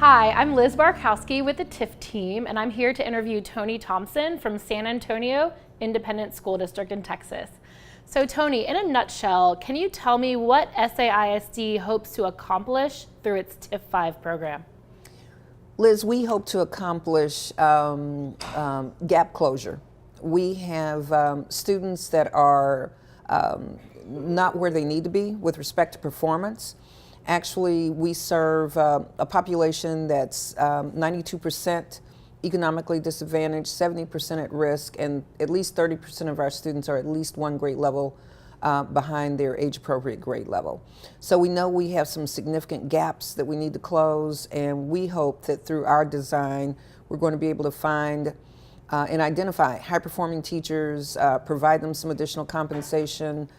Hi, I'm Liz Barkowski with the TIF team, and I'm here to interview Toni Thompson from San Antonio Independent School District in Texas. So Toni, in a nutshell, can you tell me what SAISD hopes to accomplish through its TIF 5 program? Liz, we hope to accomplish gap closure. We have students that are not where they need to be with respect to performance. Actually, we serve a population that's 92% economically disadvantaged, 70% at risk, and at least 30% of our students are at least one grade level behind their age-appropriate grade level. So we know we have some significant gaps that we need to close, and we hope that through our design, we're going to be able to find and identify high-performing teachers, provide them some additional compensation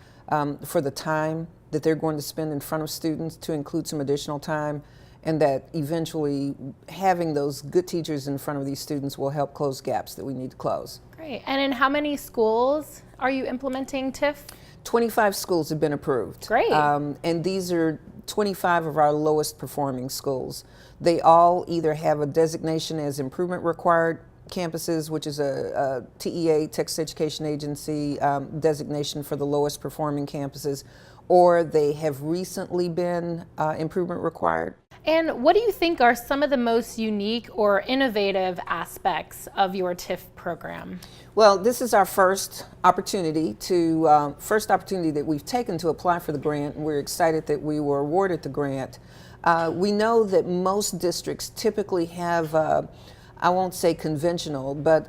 for the time that they're going to spend in front of students, to include some additional time, and that eventually having those good teachers in front of these students will help close gaps that we need to close. Great. And in how many schools are you implementing TIF? 25 schools have been approved. Great. And these are 25 of our lowest performing schools. They all either have a designation as improvement required campuses, which is a TEA, Texas Education Agency designation for the lowest performing campuses, or they have recently been improvement required. And what do you think are some of the most unique or innovative aspects of your TIF program? Well, this is our first opportunity that we've taken to apply for the grant, and we're excited that we were awarded the grant. We know that most districts typically have I won't say conventional, but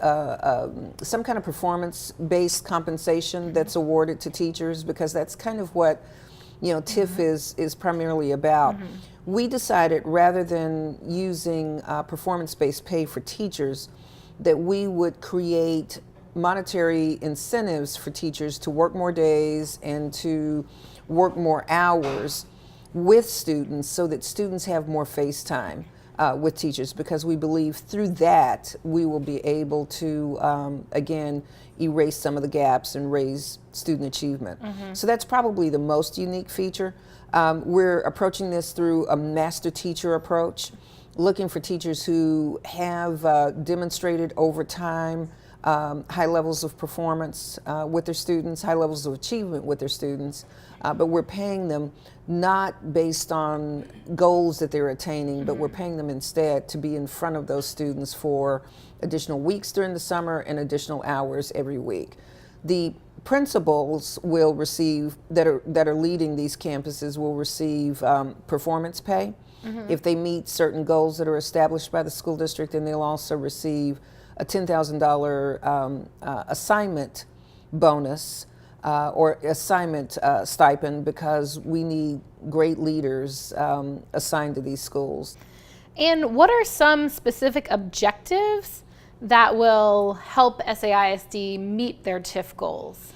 some kind of performance-based compensation that's awarded to teachers, because that's kind of what TIF is primarily about. We decided, rather than using performance-based pay for teachers, that we would create monetary incentives for teachers to work more days and to work more hours with students, so that students have more face time with teachers, because we believe through that we will be able to again erase some of the gaps and raise student achievement. So that's probably the most unique feature. We're approaching this through a master teacher approach, looking for teachers who have demonstrated over time high levels of performance with their students, high levels of achievement with their students, but we're paying them not based on goals that they're attaining, but we're paying them instead to be in front of those students for additional weeks during the summer and additional hours every week. The principals will receive, that are leading these campuses, will receive performance pay if they meet certain goals that are established by the school district, and they'll also receive a $10,000 assignment bonus or assignment stipend, because we need great leaders assigned to these schools. And what are some specific objectives that will help SAISD meet their TIF goals?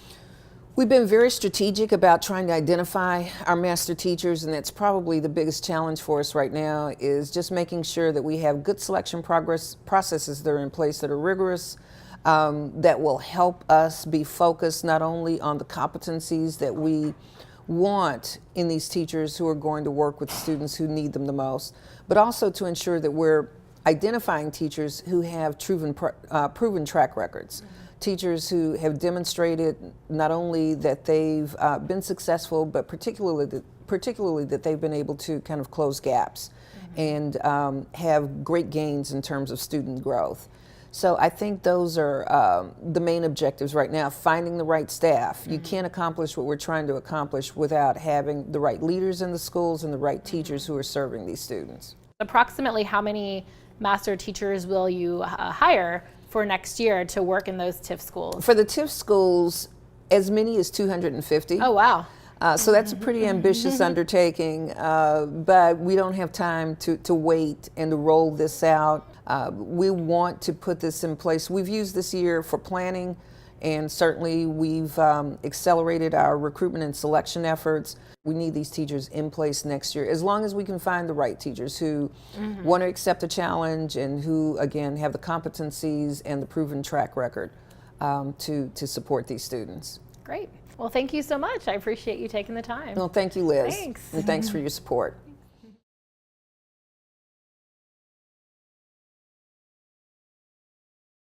We've been very strategic about trying to identify our master teachers, and that's probably the biggest challenge for us right now, is just making sure that we have good selection processes that are in place, that are rigorous, that will help us be focused not only on the competencies that we want in these teachers who are going to work with students who need them the most, but also to ensure that we're identifying teachers who have proven track records. Teachers who have demonstrated not only that they've been successful, but particularly that they've been able to kind of close gaps and have great gains in terms of student growth. So I think those are the main objectives right now, finding the right staff. You can't accomplish what we're trying to accomplish without having the right leaders in the schools and the right teachers who are serving these students. Approximately how many master teachers will you hire for next year to work in those TIF schools? For the TIF schools, as many as 250. Oh, wow. So that's a pretty ambitious undertaking, but we don't have time to wait and to roll this out. We want to put this in place. We've used this year for planning, and certainly we've accelerated our recruitment and selection efforts. We need these teachers in place next year, as long as we can find the right teachers who want to accept the challenge and who, again, have the competencies and the proven track record to support these students. Great. Well, thank you so much. I appreciate you taking the time. Well, thank you, Liz. Thanks. And thanks for your support.